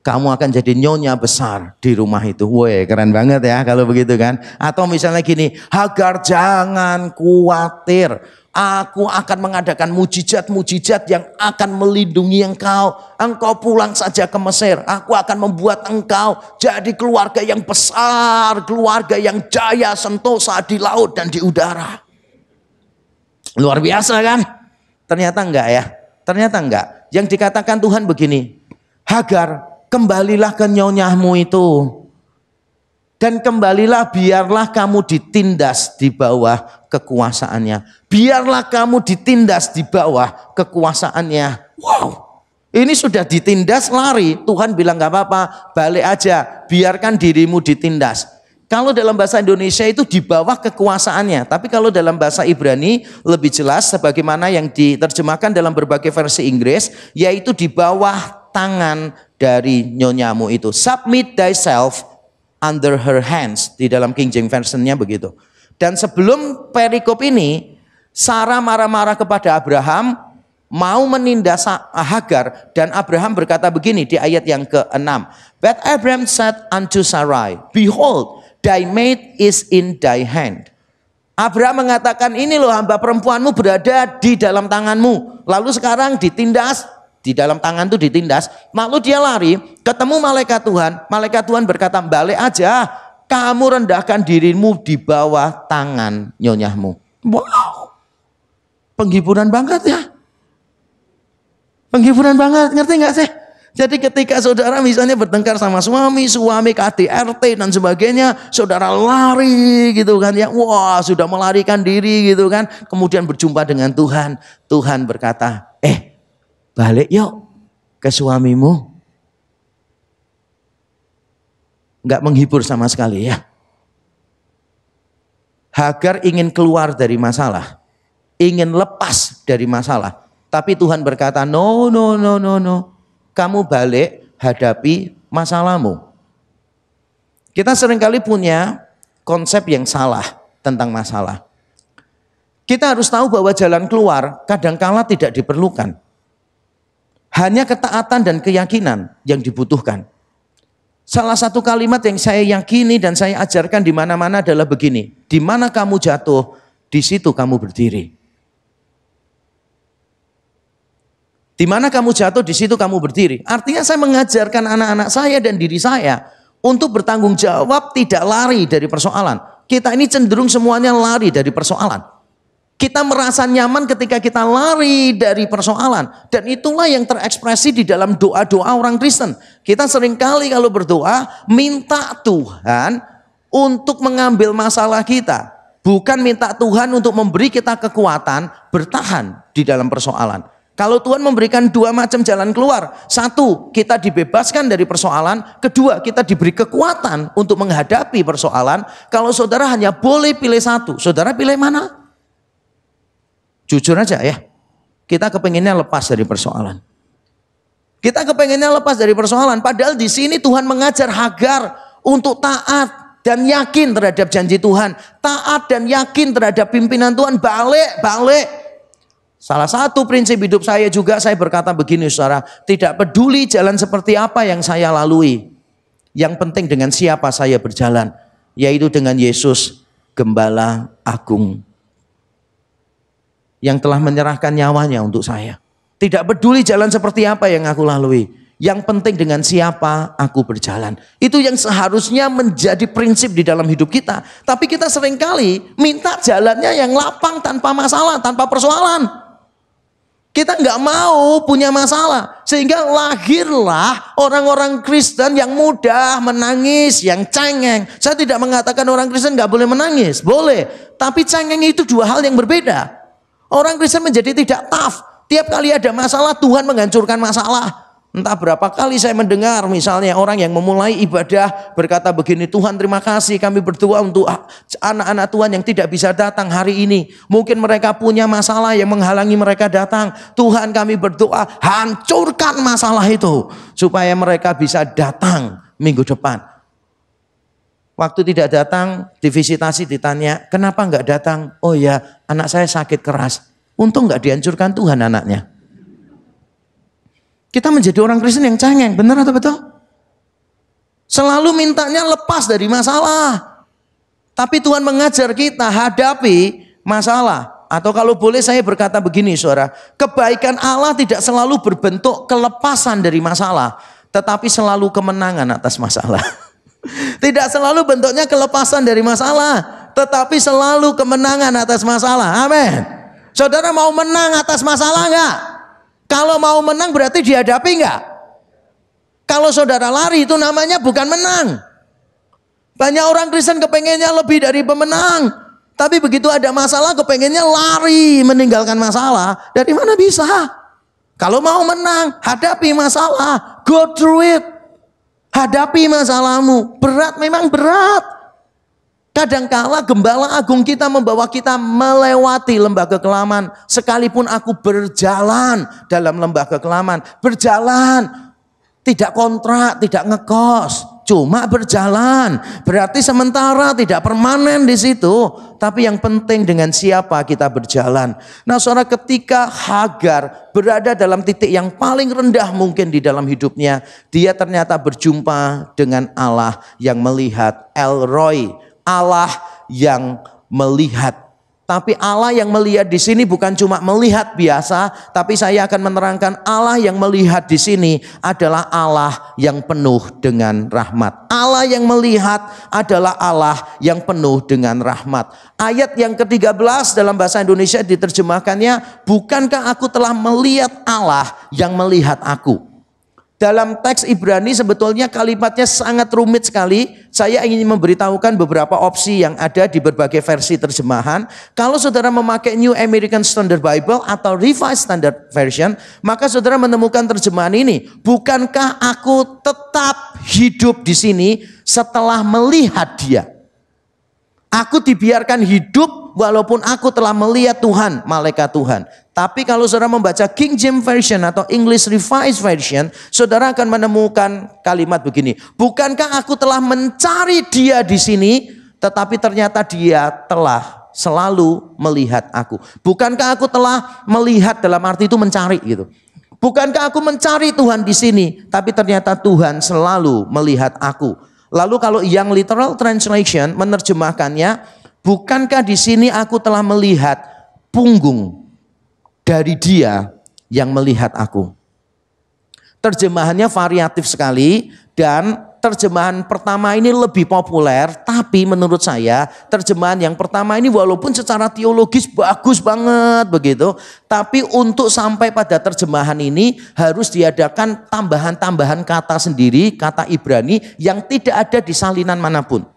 Kamu akan jadi nyonya besar di rumah itu. Woi, keren banget ya kalau begitu kan. Atau misalnya gini, Hagar jangan khawatir. Aku akan mengadakan mujizat-mujizat yang akan melindungi engkau. Engkau pulang saja ke Mesir. Aku akan membuat engkau jadi keluarga yang besar. Keluarga yang jaya sentosa di laut dan di udara. Luar biasa kan? Ternyata enggak ya. Ternyata enggak. Yang dikatakan Tuhan begini. Hagar, kembalilah ke nyonyamu itu. Dan kembalilah, biarlah kamu ditindas di bawah kekuasaannya. Biarlah kamu ditindas di bawah kekuasaannya. Wow, ini sudah ditindas lari. Tuhan bilang gak apa-apa, balik aja. Biarkan dirimu ditindas. Kalau dalam bahasa Indonesia itu di bawah kekuasaannya. Tapi kalau dalam bahasa Ibrani lebih jelas sebagaimana yang diterjemahkan dalam berbagai versi Inggris. Yaitu di bawah tangan dari nyonyamu itu. Submit thyself under her hands, di dalam King James Version-nya begitu. Dan sebelum perikop ini, Sarah marah-marah kepada Abraham, mau menindas Hagar, dan Abraham berkata begini di ayat yang ke-6. But Abraham said unto Sarai, behold, thy maid is in thy hand. Abraham mengatakan, ini loh hamba perempuanmu berada di dalam tanganmu. Lalu sekarang ditindas, di dalam tangan itu ditindas. Lalu dia lari, ketemu malaikat Tuhan. Malaikat Tuhan berkata, balik aja, kamu rendahkan dirimu di bawah tangan nyonyahmu. Wow, penghiburan banget ya. Penghiburan banget, ngerti gak sih? Jadi ketika saudara misalnya bertengkar sama suami KDRT dan sebagainya, saudara lari gitu kan ya. Wah, sudah melarikan diri gitu kan. Kemudian berjumpa dengan Tuhan. Tuhan berkata, balik yuk ke suamimu. Enggak menghibur sama sekali ya. Hagar ingin keluar dari masalah. Ingin lepas dari masalah. Tapi Tuhan berkata, no. Kamu balik hadapi masalahmu. Kita seringkali punya konsep yang salah tentang masalah. Kita harus tahu bahwa jalan keluar kadangkala tidak diperlukan. Hanya ketaatan dan keyakinan yang dibutuhkan. Salah satu kalimat yang saya yakini dan saya ajarkan di mana-mana adalah begini. Di mana kamu jatuh, di situ kamu berdiri. Di mana kamu jatuh, di situ kamu berdiri. Artinya saya mengajarkan anak-anak saya dan diri saya untuk bertanggung jawab, tidak lari dari persoalan. Kita ini cenderung semuanya lari dari persoalan. Kita merasa nyaman ketika kita lari dari persoalan. Dan itulah yang terekspresi di dalam doa-doa orang Kristen. Kita seringkali kalau berdoa, minta Tuhan untuk mengambil masalah kita. Bukan minta Tuhan untuk memberi kita kekuatan bertahan di dalam persoalan. Kalau Tuhan memberikan 2 macam jalan keluar. 1, kita dibebaskan dari persoalan. 2, kita diberi kekuatan untuk menghadapi persoalan. Kalau saudara hanya boleh pilih 1, saudara pilih mana? Jujur aja ya, kita kepengennya lepas dari persoalan. Kita kepengennya lepas dari persoalan. Padahal di sini Tuhan mengajar Hagar untuk taat dan yakin terhadap janji Tuhan. Taat dan yakin terhadap pimpinan Tuhan. Balik. Salah satu prinsip hidup saya juga, saya berkata begini saudara. Tidak peduli jalan seperti apa yang saya lalui. Yang penting dengan siapa saya berjalan. Yaitu dengan Yesus, Gembala Agung. Yang telah menyerahkan nyawanya untuk saya. Tidak peduli jalan seperti apa yang aku lalui. Yang penting dengan siapa aku berjalan. Itu yang seharusnya menjadi prinsip di dalam hidup kita. Tapi kita seringkali minta jalannya yang lapang tanpa masalah, tanpa persoalan. Kita nggak mau punya masalah. Sehingga lahirlah orang-orang Kristen yang mudah menangis, yang cengeng. Saya tidak mengatakan orang Kristen nggak boleh menangis. Boleh. Tapi cengeng itu dua hal yang berbeda. Orang Kristen menjadi tidak tough. Tiap kali ada masalah, Tuhan menghancurkan masalah. Entah berapa kali saya mendengar misalnya orang yang memulai ibadah berkata begini, Tuhan terima kasih kami berdoa untuk anak-anak Tuhan yang tidak bisa datang hari ini. Mungkin mereka punya masalah yang menghalangi mereka datang. Tuhan kami berdoa hancurkan masalah itu supaya mereka bisa datang minggu depan. Waktu tidak datang divisitasi ditanya kenapa enggak datang? Oh ya anak saya sakit keras. Untung enggak dihancurkan Tuhan anaknya. Kita menjadi orang Kristen yang cengeng, benar atau betul? Selalu mintanya lepas dari masalah. Tapi Tuhan mengajar kita hadapi masalah. Atau kalau boleh saya berkata begini saudara, kebaikan Allah tidak selalu berbentuk kelepasan dari masalah, tetapi selalu kemenangan atas masalah. Tidak selalu bentuknya kelepasan dari masalah, tetapi selalu kemenangan atas masalah. Amin. Saudara mau menang atas masalah enggak? Kalau mau menang berarti dihadapi enggak? Kalau saudara lari itu namanya bukan menang. Banyak orang Kristen kepengennya lebih dari pemenang. Tapi begitu ada masalah kepengennya lari meninggalkan masalah. Dari mana bisa? Kalau mau menang, hadapi masalah. Go through it. Hadapi masalahmu. Berat memang berat. Kadangkala gembala agung kita membawa kita melewati lembah kekelaman. Sekalipun aku berjalan dalam lembah kekelaman. Berjalan. Tidak kontrak, tidak ngekos. Cuma berjalan. Berarti sementara tidak permanen di situ. Tapi yang penting dengan siapa kita berjalan. Nah saudara ketika Hagar berada dalam titik yang paling rendah mungkin di dalam hidupnya. Dia ternyata berjumpa dengan Allah yang melihat. El Roi. Allah yang melihat. Tapi Allah yang melihat di sini bukan cuma melihat biasa, tapi saya akan menerangkan Allah yang melihat di sini adalah Allah yang penuh dengan rahmat. Allah yang melihat adalah Allah yang penuh dengan rahmat. Ayat yang ke-13 dalam bahasa Indonesia diterjemahkannya, bukankah aku telah melihat Allah yang melihat aku? Dalam teks Ibrani sebetulnya kalimatnya sangat rumit sekali. Saya ingin memberitahukan beberapa opsi yang ada di berbagai versi terjemahan. Kalau saudara memakai New American Standard Bible atau Revised Standard Version, maka saudara menemukan terjemahan ini. Bukankah aku tetap hidup di sini setelah melihat Dia? Aku dibiarkan hidup walaupun aku telah melihat Tuhan, malaikat Tuhan. Tapi kalau saudara membaca King James Version atau English Revised Version, saudara akan menemukan kalimat begini. Bukankah aku telah mencari Dia di sini, tetapi ternyata Dia telah selalu melihat aku. Bukankah aku telah melihat dalam arti itu mencari gitu. Bukankah aku mencari Tuhan di sini, tapi ternyata Tuhan selalu melihat aku. Lalu kalau yang literal translation menerjemahkannya, bukankah di sini aku telah melihat punggung dari Dia yang melihat aku. Terjemahannya variatif sekali dan terjemahan pertama ini lebih populer, tapi menurut saya terjemahan yang pertama ini walaupun secara teologis bagus banget begitu, tapi untuk sampai pada terjemahan ini harus diadakan tambahan-tambahan kata sendiri, kata Ibrani yang tidak ada di salinan manapun.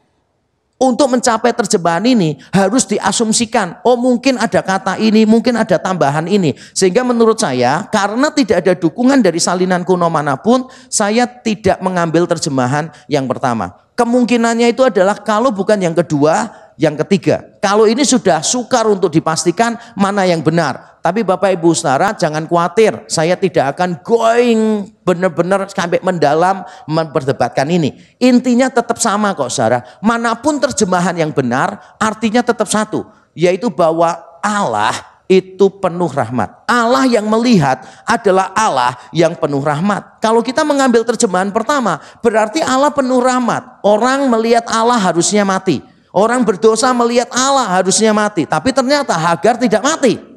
Untuk mencapai terjemahan ini harus diasumsikan, oh mungkin ada kata ini, mungkin ada tambahan ini. Sehingga menurut saya karena tidak ada dukungan dari salinan kuno manapun, saya tidak mengambil terjemahan yang pertama. Kemungkinannya itu adalah kalau bukan yang kedua, yang ketiga. Kalau ini sudah sukar untuk dipastikan mana yang benar. Tapi Bapak Ibu Saudara jangan khawatir, saya tidak akan going benar-benar sampai mendalam memperdebatkan ini. Intinya tetap sama kok Saudara. Manapun terjemahan yang benar artinya tetap satu, yaitu bahwa Allah itu penuh rahmat. Allah yang melihat adalah Allah yang penuh rahmat. Kalau kita mengambil terjemahan pertama, berarti Allah penuh rahmat. Orang melihat Allah harusnya mati. Orang berdosa melihat Allah harusnya mati. Tapi ternyata Hagar tidak mati.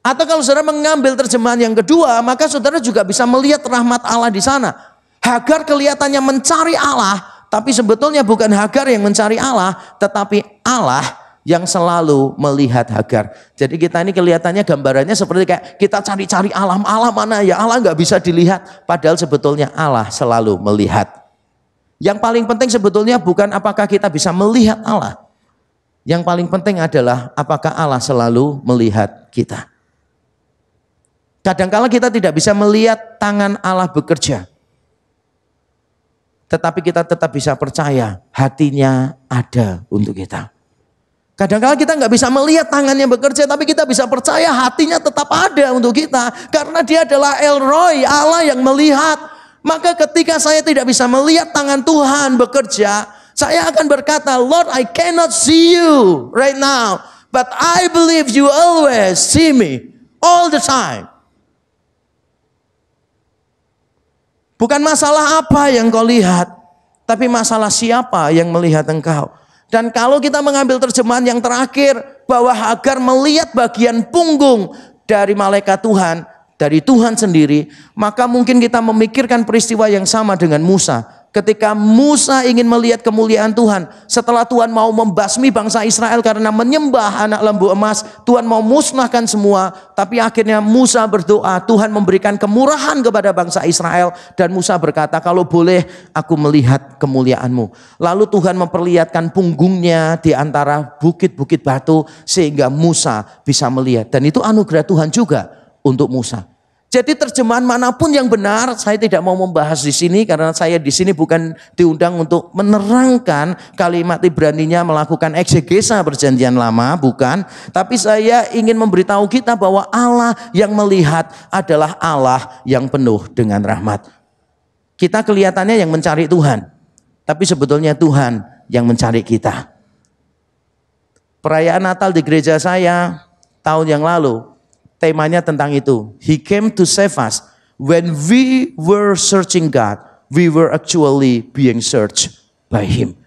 Atau kalau saudara mengambil terjemahan yang kedua, maka saudara juga bisa melihat rahmat Allah di sana. Hagar kelihatannya mencari Allah, tapi sebetulnya bukan Hagar yang mencari Allah, tetapi Allah yang selalu melihat Hagar. Jadi kita ini kelihatannya gambarannya seperti kayak kita cari-cari alam mana ya, Allah nggak bisa dilihat. Padahal sebetulnya Allah selalu melihat. Yang paling penting sebetulnya bukan apakah kita bisa melihat Allah. Yang paling penting adalah apakah Allah selalu melihat kita. Kadang-kala kita tidak bisa melihat tangan Allah bekerja. Tetapi kita tetap bisa percaya hatinya ada untuk kita. Kadang-kala kita nggak bisa melihat tangannya bekerja, tapi kita bisa percaya hatinya tetap ada untuk kita. Karena dia adalah El Roy, Allah yang melihat. Maka ketika saya tidak bisa melihat tangan Tuhan bekerja, saya akan berkata, Lord, I cannot see you right now. But I believe you always see me all the time. Bukan masalah apa yang kau lihat, tapi masalah siapa yang melihat engkau. Dan kalau kita mengambil terjemahan yang terakhir, bahwa Hagar melihat bagian punggung dari malaikat Tuhan, dari Tuhan sendiri, maka mungkin kita memikirkan peristiwa yang sama dengan Musa. Ketika Musa ingin melihat kemuliaan Tuhan, setelah Tuhan mau membasmi bangsa Israel karena menyembah anak lembu emas, Tuhan mau musnahkan semua, tapi akhirnya Musa berdoa, Tuhan memberikan kemurahan kepada bangsa Israel, dan Musa berkata, kalau boleh aku melihat kemuliaan-Mu. Lalu Tuhan memperlihatkan punggungnya di antara bukit-bukit batu sehingga Musa bisa melihat, dan itu anugerah Tuhan juga untuk Musa. Jadi terjemahan manapun yang benar, saya tidak mau membahas di sini karena saya di sini bukan diundang untuk menerangkan kalimat Ibraninya, melakukan eksegesa perjanjian lama, bukan. Tapi saya ingin memberitahu kita bahwa Allah yang melihat adalah Allah yang penuh dengan rahmat. Kita kelihatannya yang mencari Tuhan, tapi sebetulnya Tuhan yang mencari kita. Perayaan Natal di gereja saya tahun yang lalu, temanya tentang itu. He came to save us. When we were searching God, we were actually being searched by Him.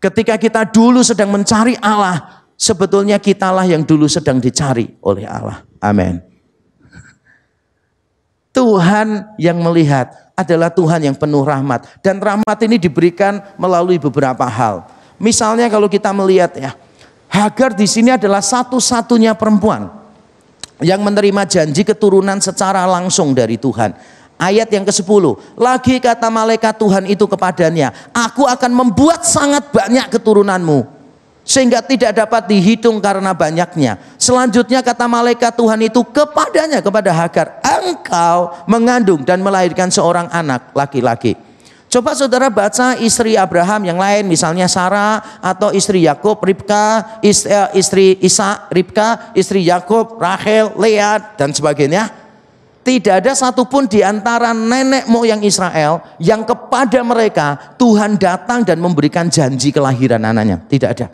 Ketika kita dulu sedang mencari Allah, sebetulnya kitalah yang dulu sedang dicari oleh Allah. Amin. Tuhan yang melihat adalah Tuhan yang penuh rahmat. Dan rahmat ini diberikan melalui beberapa hal. Misalnya kalau kita melihat ya, Hagar di sini adalah satu-satunya perempuan yang menerima janji keturunan secara langsung dari Tuhan. Ayat yang ke-10, lagi kata malaikat Tuhan itu kepadanya, aku akan membuat sangat banyak keturunanmu, sehingga tidak dapat dihitung karena banyaknya. Selanjutnya kata malaikat Tuhan itu kepadanya, kepada Hagar, engkau mengandung dan melahirkan seorang anak laki-laki. Coba saudara baca istri Abraham yang lain, misalnya Sarah, atau istri Yakub, Ribka, istri Ishak, Ribka, istri Yakub, Rachel, Leah, dan sebagainya. Tidak ada satupun di antara nenek moyang Israel yang kepada mereka Tuhan datang dan memberikan janji kelahiran anaknya. Tidak ada.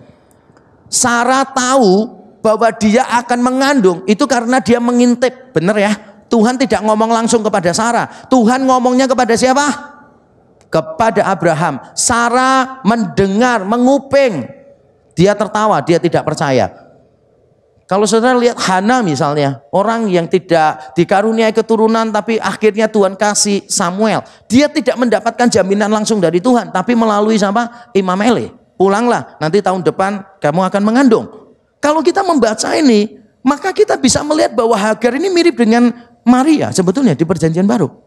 Sarah tahu bahwa dia akan mengandung, itu karena dia mengintip. Benar ya? Tuhan tidak ngomong langsung kepada Sarah. Tuhan ngomongnya kepada siapa? Kepada Abraham. Sarah mendengar, menguping. Dia tertawa, dia tidak percaya. Kalau saudara lihat Hana misalnya, orang yang tidak dikaruniai keturunan tapi akhirnya Tuhan kasih Samuel. Dia tidak mendapatkan jaminan langsung dari Tuhan, tapi melalui siapa? Imam Eli. Pulanglah, nanti tahun depan kamu akan mengandung. Kalau kita membaca ini, maka kita bisa melihat bahwa Hagar ini mirip dengan Maria sebetulnya di Perjanjian Baru.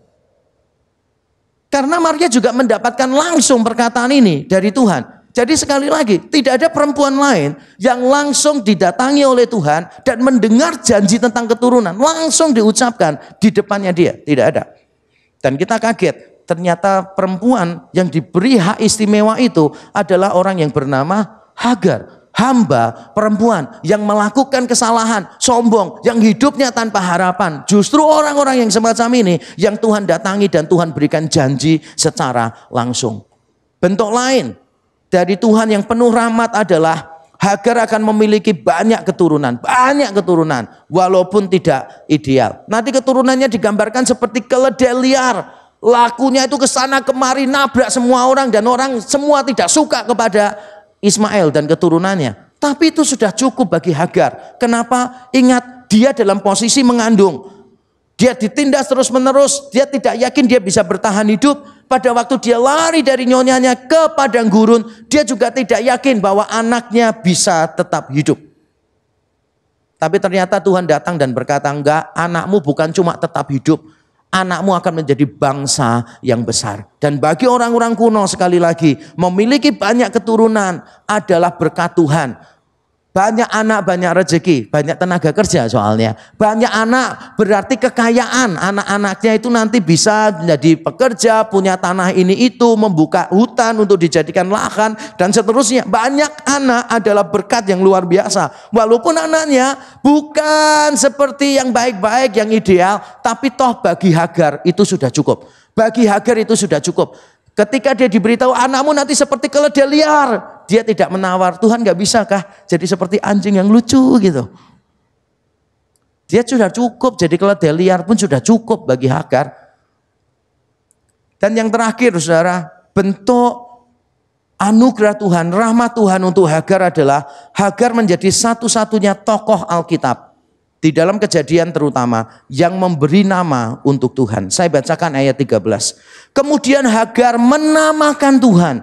Karena Maria juga mendapatkan langsung perkataan ini dari Tuhan. Jadi sekali lagi, tidak ada perempuan lain yang langsung didatangi oleh Tuhan dan mendengar janji tentang keturunan. Langsung diucapkan di depannya dia. Tidak ada. Dan kita kaget, ternyata perempuan yang diberi hak istimewa itu adalah orang yang bernama Hagar. Hamba perempuan yang melakukan kesalahan, sombong, yang hidupnya tanpa harapan. Justru orang-orang yang semacam ini yang Tuhan datangi dan Tuhan berikan janji secara langsung. Bentuk lain dari Tuhan yang penuh rahmat adalah Hagar akan memiliki banyak keturunan walaupun tidak ideal. Nanti keturunannya digambarkan seperti keledai liar. Lakunya itu kesana kemari, nabrak semua orang, dan orang semua tidak suka kepada Ismail dan keturunannya. Tapi itu sudah cukup bagi Hagar. Kenapa? Ingat, dia dalam posisi mengandung. Dia ditindas terus menerus. Dia tidak yakin dia bisa bertahan hidup. Pada waktu dia lari dari nyonyanya ke padang gurun, dia juga tidak yakin bahwa anaknya bisa tetap hidup. Tapi ternyata Tuhan datang dan berkata, enggak, anakmu bukan cuma tetap hidup, anakmu akan menjadi bangsa yang besar. Dan bagi orang-orang kuno sekali lagi, memiliki banyak keturunan adalah berkat Tuhan. Banyak anak, banyak rezeki, banyak tenaga kerja soalnya. Banyak anak berarti kekayaan. Anak-anaknya itu nanti bisa menjadi pekerja, punya tanah ini itu, membuka hutan untuk dijadikan lahan, dan seterusnya. Banyak anak adalah berkat yang luar biasa. Walaupun anaknya bukan seperti yang baik-baik, yang ideal, tapi toh bagi Hagar itu sudah cukup. Bagi Hagar itu sudah cukup. Ketika dia diberitahu anakmu nanti seperti keledai liar, dia tidak menawar. Tuhan gak bisakah jadi seperti anjing yang lucu gitu. Dia sudah cukup, jadi keledai liar pun sudah cukup bagi Hagar. Dan yang terakhir saudara, bentuk anugerah Tuhan, rahmat Tuhan untuk Hagar adalah Hagar menjadi satu-satunya tokoh Alkitab. Di dalam Kejadian terutama yang memberi nama untuk Tuhan. Saya bacakan ayat 13. Kemudian Hagar menamakan Tuhan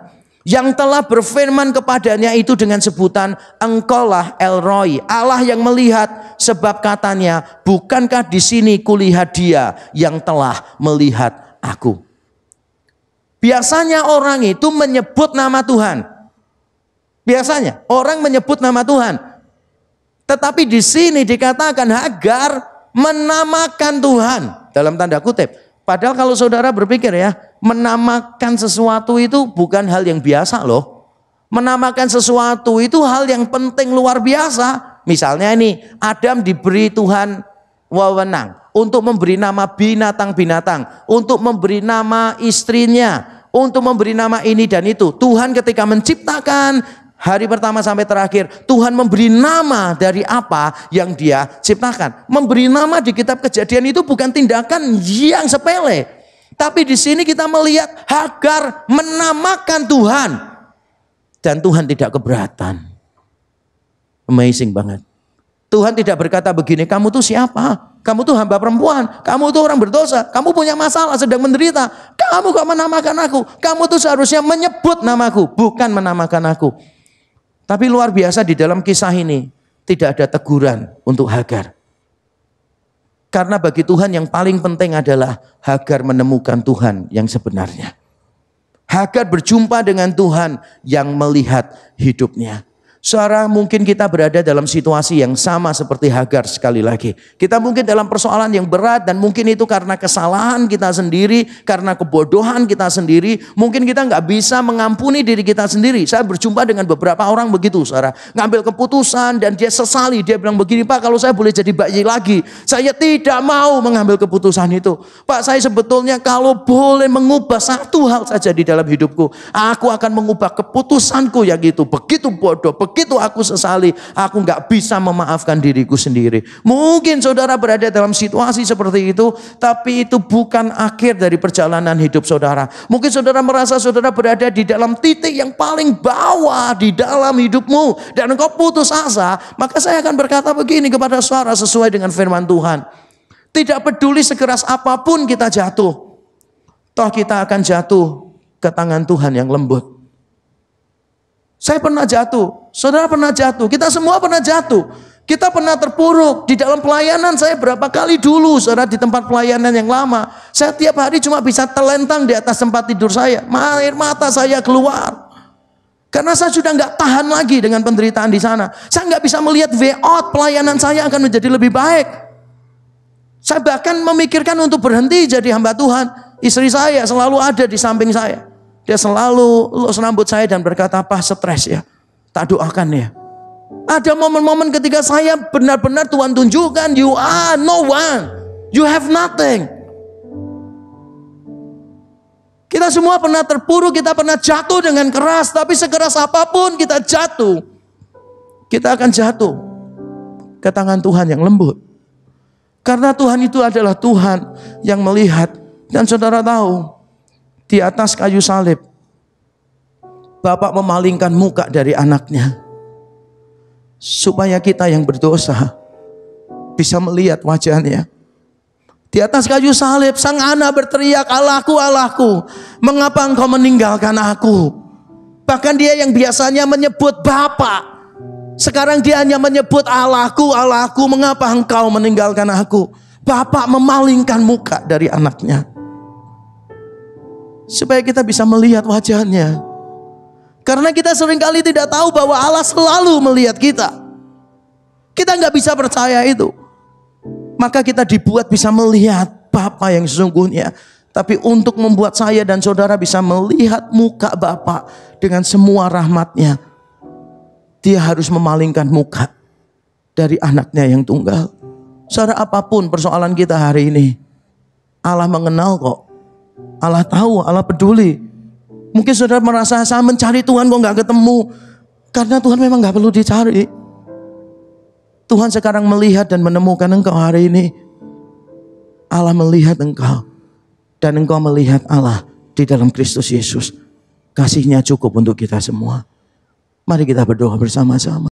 yang telah berfirman kepadanya itu dengan sebutan Engkaulah El Roi, Allah yang melihat, sebab katanya bukankah di sini kulihat Dia yang telah melihat aku. Biasanya orang itu menyebut nama Tuhan. Biasanya orang menyebut nama Tuhan. Tetapi di sini dikatakan Hagar menamakan Tuhan dalam tanda kutip. Padahal kalau saudara berpikir ya, menamakan sesuatu itu bukan hal yang biasa loh. Menamakan sesuatu itu hal yang penting luar biasa. Misalnya ini, Adam diberi Tuhan wewenang untuk memberi nama binatang-binatang, untuk memberi nama istrinya, untuk memberi nama ini dan itu. Tuhan ketika menciptakan hari pertama sampai terakhir, Tuhan memberi nama dari apa yang Dia ciptakan. Memberi nama di kitab Kejadian itu bukan tindakan yang sepele. Tapi di sini kita melihat Hagar menamakan Tuhan. Dan Tuhan tidak keberatan. Amazing banget. Tuhan tidak berkata begini, kamu tuh siapa? Kamu tuh hamba perempuan, kamu tuh orang berdosa, kamu punya masalah, sedang menderita. Kamu kok menamakan aku? Kamu tuh seharusnya menyebut namaku, bukan menamakan aku. Tapi luar biasa di dalam kisah ini tidak ada teguran untuk Hagar. Karena bagi Tuhan yang paling penting adalah Hagar menemukan Tuhan yang sebenarnya. Hagar berjumpa dengan Tuhan yang melihat hidupnya. Saudara, mungkin kita berada dalam situasi yang sama seperti Hagar sekali lagi. Kita mungkin dalam persoalan yang berat dan mungkin itu karena kesalahan kita sendiri, karena kebodohan kita sendiri. Mungkin kita nggak bisa mengampuni diri kita sendiri. Saya berjumpa dengan beberapa orang begitu, saudara. Ngambil keputusan dan dia sesali. Dia bilang begini, Pak, kalau saya boleh jadi bayi lagi, saya tidak mau mengambil keputusan itu. Pak, saya sebetulnya kalau boleh mengubah satu hal saja di dalam hidupku, aku akan mengubah keputusanku yang itu. Begitu bodoh, begitu aku sesali, aku nggak bisa memaafkan diriku sendiri. Mungkin saudara berada dalam situasi seperti itu, tapi itu bukan akhir dari perjalanan hidup saudara. Mungkin saudara merasa saudara berada di dalam titik yang paling bawah di dalam hidupmu dan engkau putus asa. Maka saya akan berkata begini kepada saudara sesuai dengan firman Tuhan. Tidak peduli sekeras apapun kita jatuh, toh kita akan jatuh ke tangan Tuhan yang lembut. Saya pernah jatuh, saudara pernah jatuh, kita semua pernah jatuh. Kita pernah terpuruk di dalam pelayanan. Saya berapa kali dulu saudara di tempat pelayanan yang lama, saya tiap hari cuma bisa telentang di atas tempat tidur saya. Air mata saya keluar. Karena saya sudah nggak tahan lagi dengan penderitaan di sana. Saya nggak bisa melihat way out, pelayanan saya akan menjadi lebih baik. Saya bahkan memikirkan untuk berhenti jadi hamba Tuhan. Istri saya selalu ada di samping saya. Dia selalu elus rambut saya dan berkata, "Pak, stres ya, tak doakan ya." Ada momen-momen ketika saya benar-benar Tuhan tunjukkan, you are no one, you have nothing. Kita semua pernah terpuruk, kita pernah jatuh dengan keras, tapi sekeras apapun kita jatuh, kita akan jatuh ke tangan Tuhan yang lembut. Karena Tuhan itu adalah Tuhan yang melihat. Dan saudara tahu, di atas kayu salib, Bapak memalingkan muka dari anaknya. Supaya kita yang berdosa bisa melihat wajahnya. Di atas kayu salib, sang anak berteriak, "Allahku, Allahku, mengapa engkau meninggalkan aku?" Bahkan dia yang biasanya menyebut Bapa, sekarang dia hanya menyebut, "Allahku, Allahku, mengapa engkau meninggalkan aku?" Bapa memalingkan muka dari anaknya, supaya kita bisa melihat wajahnya. Karena kita seringkali tidak tahu bahwa Allah selalu melihat kita. Kita nggak bisa percaya itu. Maka kita dibuat bisa melihat Bapa yang sesungguhnya. Tapi untuk membuat saya dan saudara bisa melihat muka Bapa dengan semua rahmatnya, dia harus memalingkan muka dari anaknya yang tunggal. Saudara, apapun persoalan kita hari ini, Allah mengenal kok. Allah tahu, Allah peduli. Mungkin saudara merasa, saya mencari Tuhan kok gak ketemu. Karena Tuhan memang gak perlu dicari. Tuhan sekarang melihat dan menemukan engkau hari ini. Allah melihat engkau. Dan engkau melihat Allah di dalam Kristus Yesus. Kasihnya cukup untuk kita semua. Mari kita berdoa bersama-sama.